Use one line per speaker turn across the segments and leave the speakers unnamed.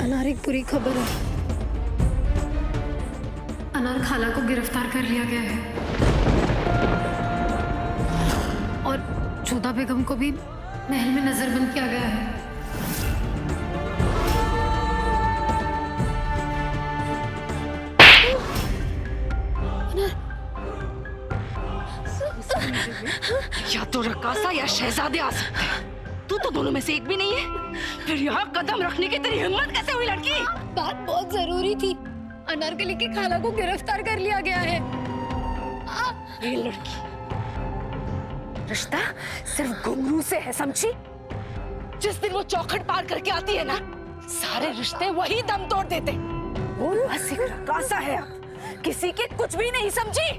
अनार, एक बुरी खबर है। अनार खाला को गिरफ्तार कर लिया गया है और जोधा बेगम को भी महल में नजरबंद किया गया है।
या तो रकासा या शहजादे आ सकते हैं। तू तो दोनों में से एक भी नहीं है। फिर यहाँ कदम रखने की तेरी हिम्मत कैसे हुई लड़की?
बात बहुत जरूरी थी। अनारकली की खाला को गिरफ्तार कर लिया गया है।
ये लड़की रिश्ता सिर्फ घुंघरू से है, समझी? जिस दिन वो चौखट पार करके आती है ना, सारे रिश्ते वही दम तोड़ देते। वो बस एक रकासा है, किसी के कुछ भी नहीं, समझी?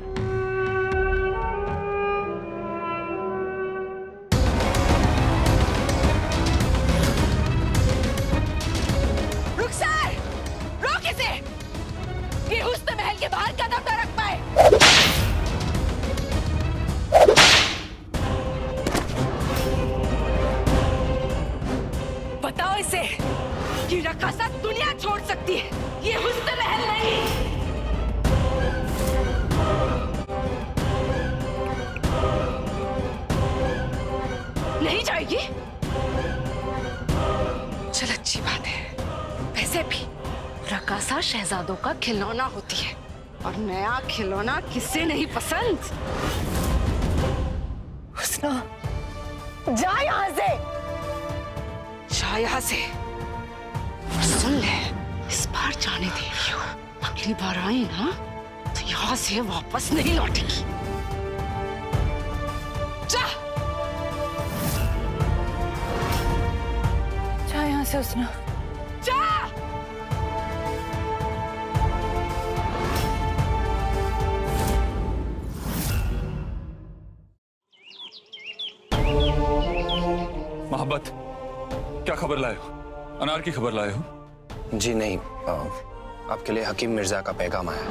ये हुस्न महल के बाहर कदम न रख पाए। बताओ इसे कि रकासा दुनिया छोड़ सकती है, ये हुस्न महल नहीं। नहीं जाएगी? चल अच्छी बात है। वैसे भी रकासा शहजादों का खिलौना होती है और नया खिलौना किसे नहीं पसंद। हुस्ना, जा यहाँ से, जा यहाँ से। सुन ले, इस बार जाने दे रही हूँ। अगली बार आई ना तो यहाँ से वापस नहीं लौटेगी। जा,
जा यहाँ से हुस्ना,
जा।
मोहब्बत, क्या खबर लाए हो? अनार की खबर लाए हो?
जी नहीं, आपके लिए हकीम मिर्जा का पैगाम आया।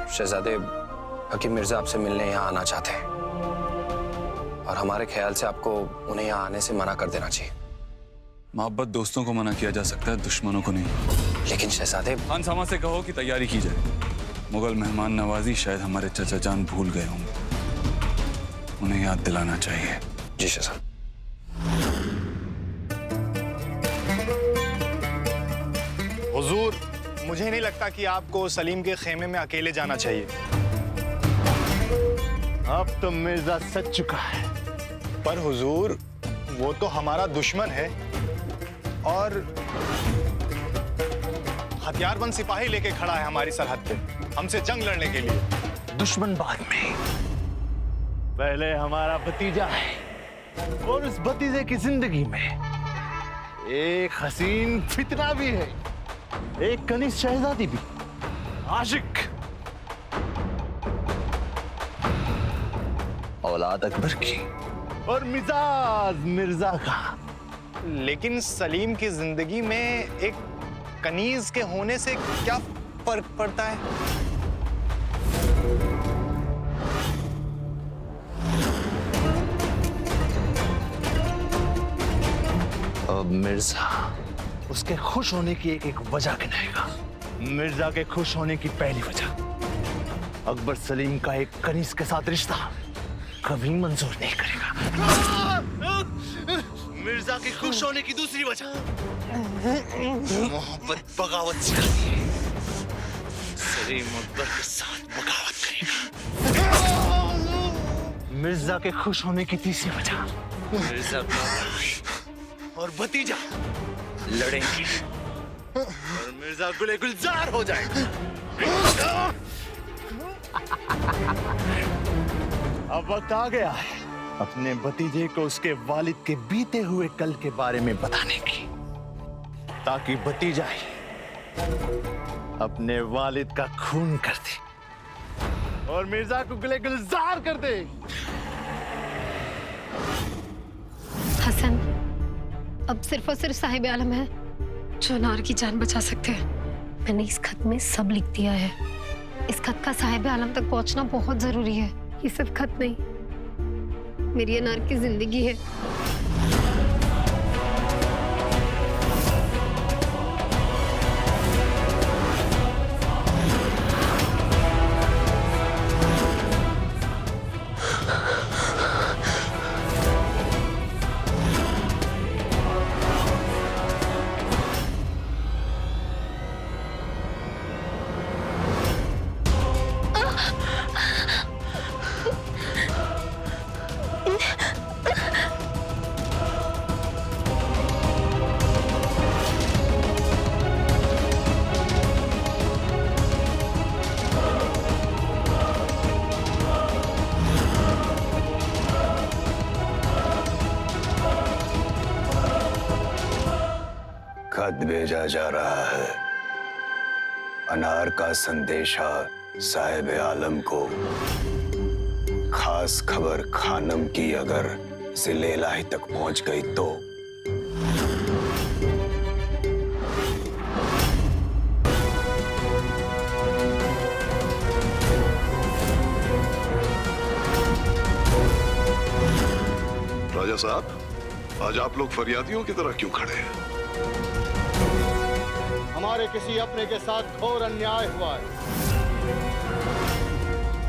शहजादे, हकीम मिर्जा आपसे मिलने यहाँ आना चाहते हैं और हमारे ख्याल से आपको उन्हें यहाँ आने से मना कर देना चाहिए।
मोहब्बत, दोस्तों को मना किया जा सकता है, दुश्मनों को नहीं।
लेकिन शहजादे,
खानसामा से कहो कि तैयारी की जाए। मुगल मेहमान नवाजी शायद हमारे चचा जान भूल गए होंगे, उन्हें याद दिलाना चाहिए।
जी शहजाद।
हुजूर, मुझे नहीं लगता कि आपको सलीम के खेमे में अकेले जाना चाहिए।
अब तो मिर्जा सच चुका है।
पर हुजूर, वो तो हमारा दुश्मन है और हथियारबंद सिपाही लेके खड़ा है हमारी सरहद पे, हमसे जंग लड़ने के लिए।
दुश्मन बाद में, पहले हमारा भतीजा है और उस भतीजे की जिंदगी में एक हसीन फितना भी है, एक कनिष्ठ शहजादी भी, आशिक, औलाद अकबर की और मिजाज मिर्जा का।
लेकिन सलीम की जिंदगी में एक कनीज के होने से क्या फर्क पड़ता है?
अब मिर्जा उसके खुश होने की एक एक वजह गिनाएगा। मिर्जा के खुश होने की पहली वजह, अकबर सलीम का एक कनीज के साथ रिश्ता कभी मंजूर नहीं करेगा। मिर्जा के खुश होने की दूसरी वजह, मोहब्बत बगावत सिखाती है। सलीम अकबर के साथ बगावत करेगा। मिर्जा के खुश होने की तीसरी वजह, मिर्जा का और भतीजा लड़ेंगे और मिर्जा गुले गुलजार हो जाएगा। अब वक्त आ गया है अपने भतीजे को उसके वालिद के बीते हुए कल के बारे में बताने की, ताकि भतीजा ही अपने वालिद का खून कर दे और मिर्जा को गुले गुलजार कर दे।
हसन, अब सिर्फ और सिर्फ साहिब आलम है जो अनार की जान बचा सकते हैं। मैंने इस खत में सब लिख दिया है। इस खत का साहिब आलम तक पहुंचना बहुत जरूरी है। ये सिर्फ खत नहीं, मेरी अनार की जिंदगी है।
खत भेजा जा रहा है। अनार का संदेशा साहिब आलम को। खास खबर खानम की अगर जिले इलाही तक पहुंच गई तो
राजा साहब, आज आप लोग फरियादियों की तरह क्यों खड़े हैं?
हमारे किसी अपने के साथ घोर अन्याय हुआ है।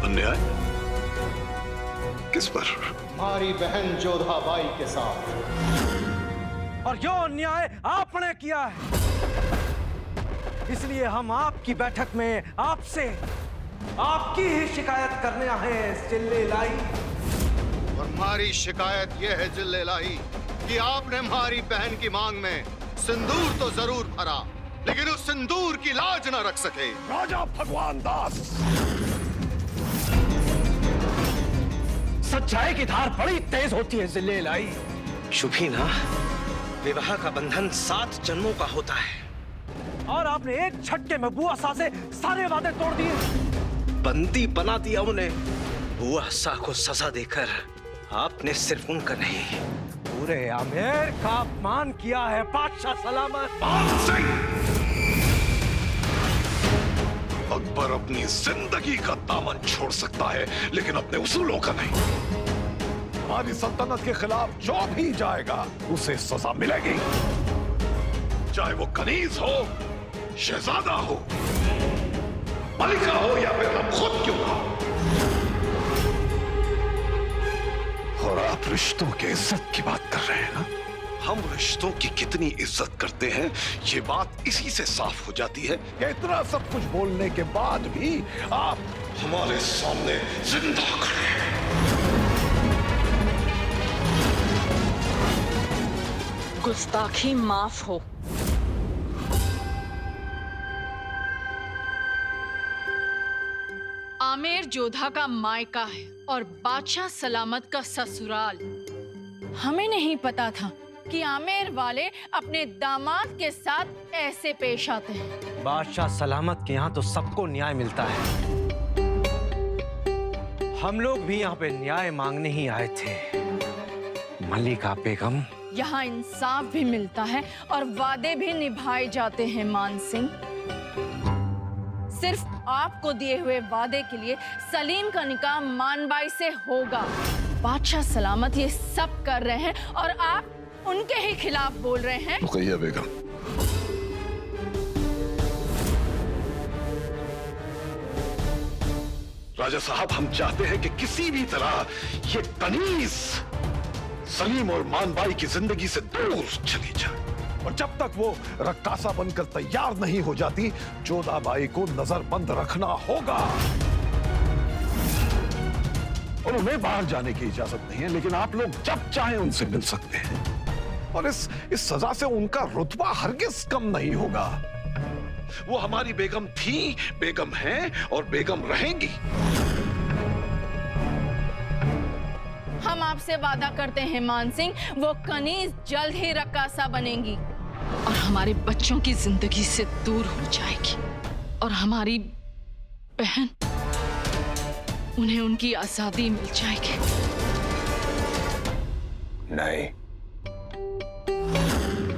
अन्याय? किस पर?
हमारी बहन जोधाबाई के साथ।
और जो अन्याय आपने किया है, इसलिए हम आपकी बैठक में आपसे आपकी ही शिकायत करने आए हैं जिले लाई।
और हमारी शिकायत यह है जिले लाई कि आपने हमारी बहन की मांग में सिंदूर तो जरूर भरा, लेकिन उस सिंदूर की लाज न रख सके।
राजा भगवान दास,
सच्चाई की धार बड़ी तेज होती है जिले लाई।
शुभी ना, विवाह का बंधन 7 जन्मों का होता है।
और आपने एक झटके में बुआ सा से सारे वादे तोड़ दिए।
बंदी बना दिया उन्हें। बुआ सा को सजा देकर आपने सिर्फ उनका नहीं,
पूरे आमेर का अपमान किया है बादशाह सलामत।
अकबर अपनी जिंदगी का दामन छोड़ सकता है, लेकिन अपने उसूलों का नहीं। हमारी सल्तनत के खिलाफ जो भी जाएगा उसे सजा मिलेगी, चाहे वो कनीज हो, शहजादा हो, मलिका हो या फिर हम खुद क्यों ना। और आप रिश्तों के इज्जत की बात कर रहे हैं ना? हम रिश्तों की कितनी इज्जत करते हैं ये बात इसी से साफ हो जाती है कि इतना सब कुछ बोलने के बाद भी आप हमारे सामने जिंदा खड़े हैं।
गुस्ताखी माफ हो।
आमेर जोधा का मायका है और बादशाह सलामत का ससुराल। हमें नहीं पता था कि आमेर वाले अपने दामाद के साथ ऐसे पेश आते हैं।
बादशाह सलामत के यहाँ तो सबको न्याय मिलता है। हम लोग भी यहाँ पे न्याय मांगने ही आए थे। मलिका बेगम,
यहाँ इंसाफ भी मिलता है और वादे भी निभाए जाते हैं। मान सिंह, सिर्फ आपको दिए हुए वादे के लिए सलीम का निकाह मानबाई से होगा। बादशाह सलामत ये सब कर रहे हैं और आप उनके ही खिलाफ बोल रहे हैं।
रुकैया बेगम, राजा साहब, हम चाहते हैं कि किसी भी तरह ये कनीज सलीम और मानबाई की जिंदगी से दूर चली जाए, और जब तक वो रक्कासा बनकर तैयार नहीं हो जाती, जोधाबाई को नजरबंद रखना होगा। और उन्हें बाहर जाने की इजाजत नहीं है, लेकिन आप लोग जब चाहें उनसे मिल सकते हैं, और इस सजा से उनका रुतबा हरगिज कम नहीं होगा। वो हमारी बेगम थी, बेगम हैं और बेगम रहेंगी।
हम आपसे वादा करते हैं मान सिंह, वो कनीज जल्द ही रक्कासा बनेंगी और हमारे बच्चों की जिंदगी से दूर हो जाएगी, और हमारी बहन, उन्हें उनकी आजादी मिल जाएगी।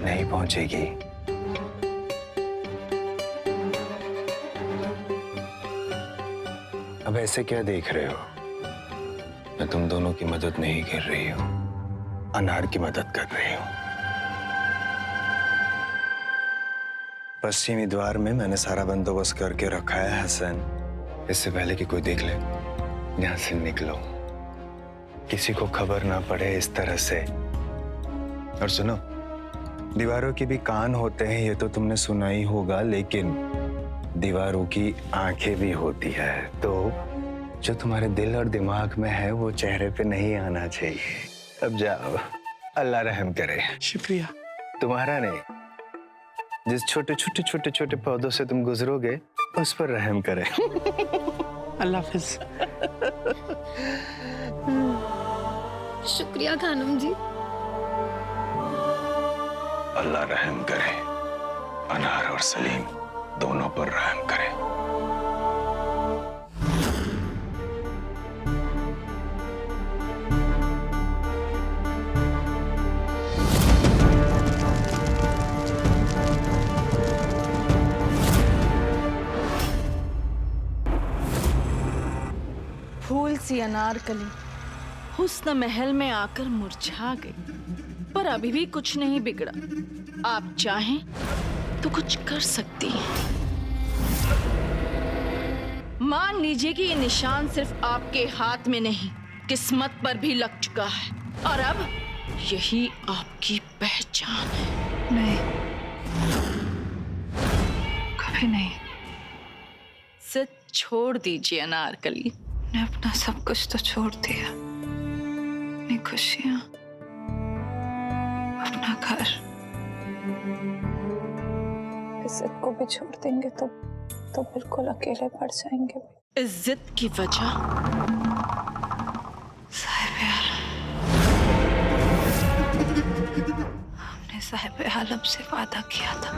नहीं पहुंचेगी। अब ऐसे क्या देख रहे हो? मैं तुम दोनों की मदद नहीं कर रही हूं, अनार की मदद कर रही हूं। पश्चिमी द्वार में मैंने सारा बंदोबस्त करके रखा है हसन। इससे पहले कि कोई देख ले, यहां से निकलो, किसी को खबर ना पड़े इस तरह से। और सुनो, दीवारों के भी कान होते हैं, ये तो तुमने सुना ही होगा, लेकिन दीवारों की आंखें भी होती है। तो जो तुम्हारे दिल और दिमाग में है वो चेहरे पे नहीं आना चाहिए। अब जाओ, अल्लाह रहम करे।
शुक्रिया।
तुम्हारा नहीं, जिस छोटे छोटे छोटे छोटे पौधों से तुम गुजरोगे उस पर रहम करे।
अल्लाह हाफिज।
शुक्रिया खानम जी।
अल्लाह रहम करे। अनहर और सलीम दोनों पर रहम करें।
फूल सी अनारकली हुस्न महल में आकर मुरझा गई, पर अभी भी कुछ नहीं बिगड़ा। आप चाहें तो कुछ कर सकती हैं। मान लीजिए कि ये निशान सिर्फ आपके हाथ में नहीं, किस्मत पर भी लग चुका है, और अब यही आपकी पहचान है।
नहीं, कभी नहीं।
सिर्फ छोड़ दीजिए अनारकली।
मैंने अपना सब कुछ तो छोड़ दिया, अपनी खुशियां, अपना घर। इज्जत को भी छोड़ देंगे तो बिल्कुल अकेले पड़ जाएंगे।
इज्जत की वजह?
साहिब आलम, हमने साहिब आलम से वादा किया था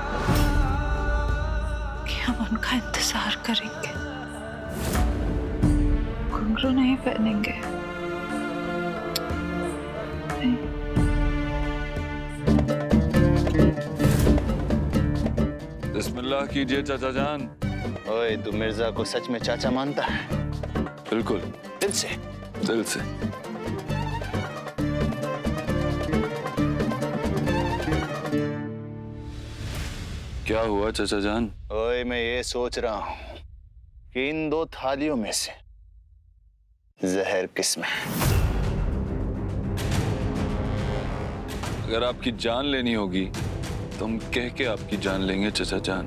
कि हम उनका इंतजार करेंगे, घुंघरू नहीं पहनेंगे। नहीं।
बिस्मिल्लाह कीजिए चाचा जान।
ओए, तू मिर्जा को सच में चाचा मानता है?
बिल्कुल,
दिल से।
दिल से। क्या हुआ चाचा जान?
ओए, मैं ये सोच रहा हूँ कि इन दो थालियों में से जहर किसमें है?
अगर आपकी जान लेनी होगी तो हम कह के आपकी जान लेंगे चाचा जान।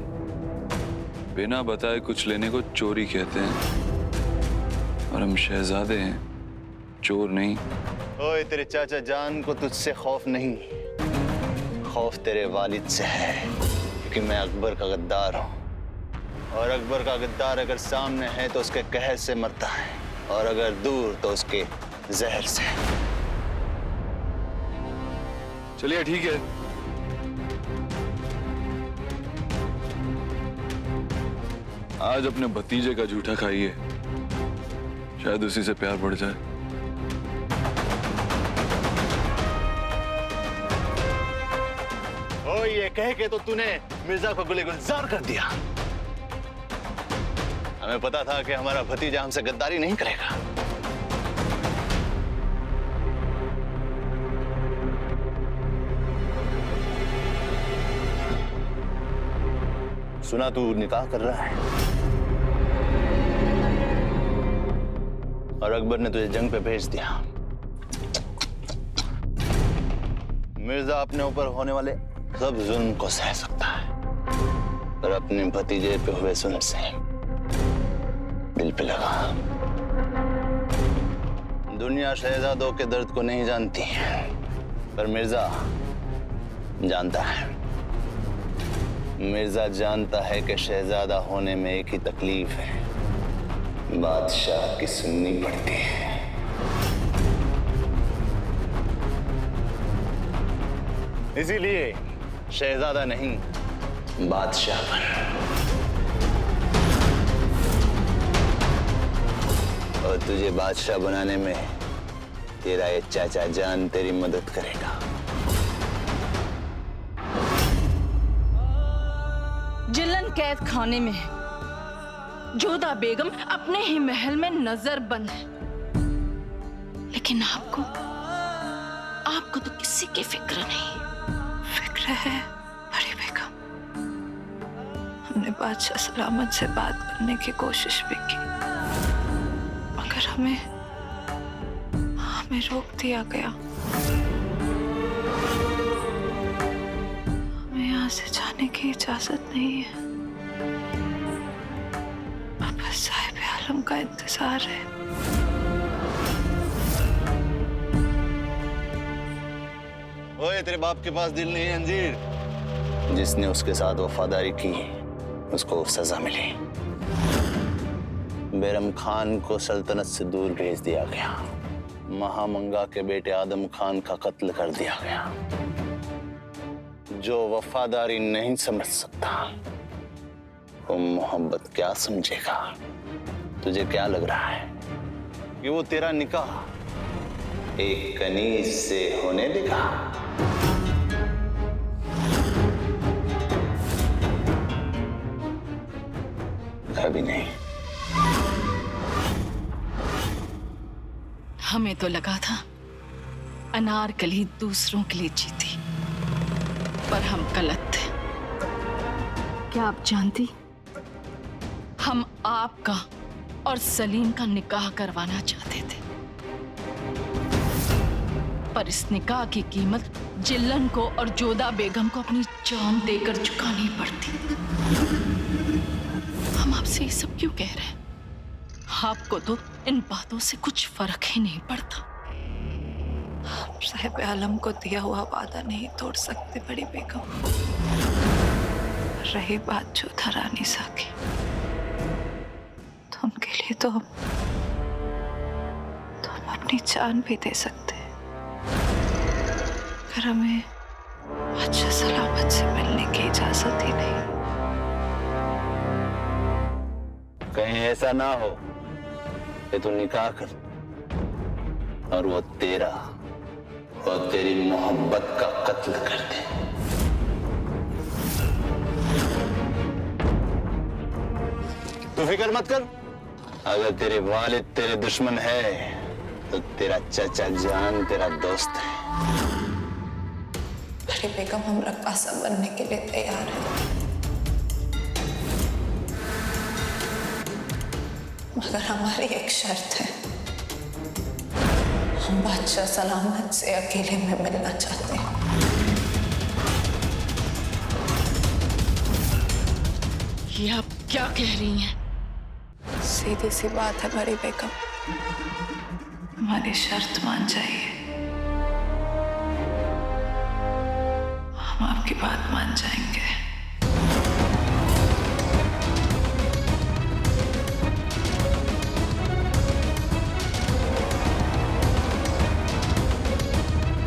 बिना बताए कुछ लेने को चोरी कहते हैं, और हम शहजादे हैं, चोर नहीं।
ओए, तेरे चाचा जान को तुझसे खौफ नहीं, खौफ तेरे वालिद से है, क्योंकि मैं अकबर का गद्दार हूँ, और अकबर का गद्दार अगर सामने है तो उसके कहर से मरता है, और अगर दूर तो उसके जहर से।
चलिए ठीक है, आज अपने भतीजे का जूठा खाइए, शायद उसी से प्यार बढ़ जाए।
ओ, ये कह के तो तूने मिर्जा को गुले गुलजार कर दिया। हमें पता था कि हमारा भतीजा हमसे गद्दारी नहीं करेगा। सुना तू निकाह कर रहा है, और अकबर ने तुझे जंग पे भेज दिया। मिर्जा अपने ऊपर होने वाले सब जुल्म को सह सकता है, पर अपने भतीजे पे हुए जुल्म से दिल पे लगा। दुनिया शहजादों के दर्द को नहीं जानती है, पर मिर्जा जानता है। मिर्जा जानता है कि शहजादा होने में एक ही तकलीफ है, बादशाह की सुननी पड़ती है। इसीलिए शहजादा नहीं, बादशाह बन। और तुझे बादशाह बनाने में तेरा ये चाचा जान तेरी मदद करेगा।
जिलन कैद खाने में है, जोधा बेगम अपने ही महल में नजरबंद है, लेकिन आपको तो किसी की फिक्र नहीं।
फिक्र है बड़ी बेगम, हमने बादशाह सलामत से बात करने की कोशिश भी की, मगर हमें रोक दिया गया। हमें यहाँ से जाने की इजाजत नहीं है। अब बस साहिब आलम का इंतजार है।
ओए, तेरे बाप के पास दिल नहीं है अंजीर। जिसने उसके साथ वफादारी की उसको सजा मिली। बैरम खान को सल्तनत से दूर भेज दिया गया। महामंगा के बेटे आदम खान का कत्ल कर दिया गया। जो वफादारी नहीं समझ सकता वो मोहब्बत क्या समझेगा? तुझे क्या लग रहा है कि वो तेरा निकाह एक कनीज से होने देगा? कभी नहीं।
हमें तो लगा था अनारकली दूसरों के लिए जीती, पर हम गलत थे। क्या आप जानती, हम आपका और सलीम का निकाह करवाना चाहते थे, पर इस निकाह की कीमत जिल्लन को और जोधा बेगम को अपनी जान देकर चुकानी पड़ती। हम आपसे ये सब क्यों कह रहे हैं? आपको तो इन बातों से कुछ फर्क ही नहीं पड़ता।
आप साहिब आलम को दिया हुआ वादा नहीं तोड़ सकते बड़ी बेगम। रही बात जोधा रानी की, तो उनके लिए तो हम अपनी जान भी दे सकते हैं, अगर हमें अच्छा सलामत से मिलने की इजाजत ही नहीं।
कहीं ऐसा ना हो कि तू निकाह कर और वो तेरा और तेरी मोहब्बत का कत्ल कर दे। तू फिक्र मत कर, अगर तेरे वालिद तेरे दुश्मन है तो तेरा चाचा जान तेरा दोस्त है।
बड़ी बेगम, हम रक्कासा बनने के लिए तैयार हैं, मगर हमारी एक शर्त है। हम बादशाह सलामत से अकेले में मिलना चाहते हैं।
ये आप क्या कह रही हैं?
सीधी सी बात है बड़ी बेगम, हमारी शर्त मान जाइए, हम आपकी बात मान जाएंगे।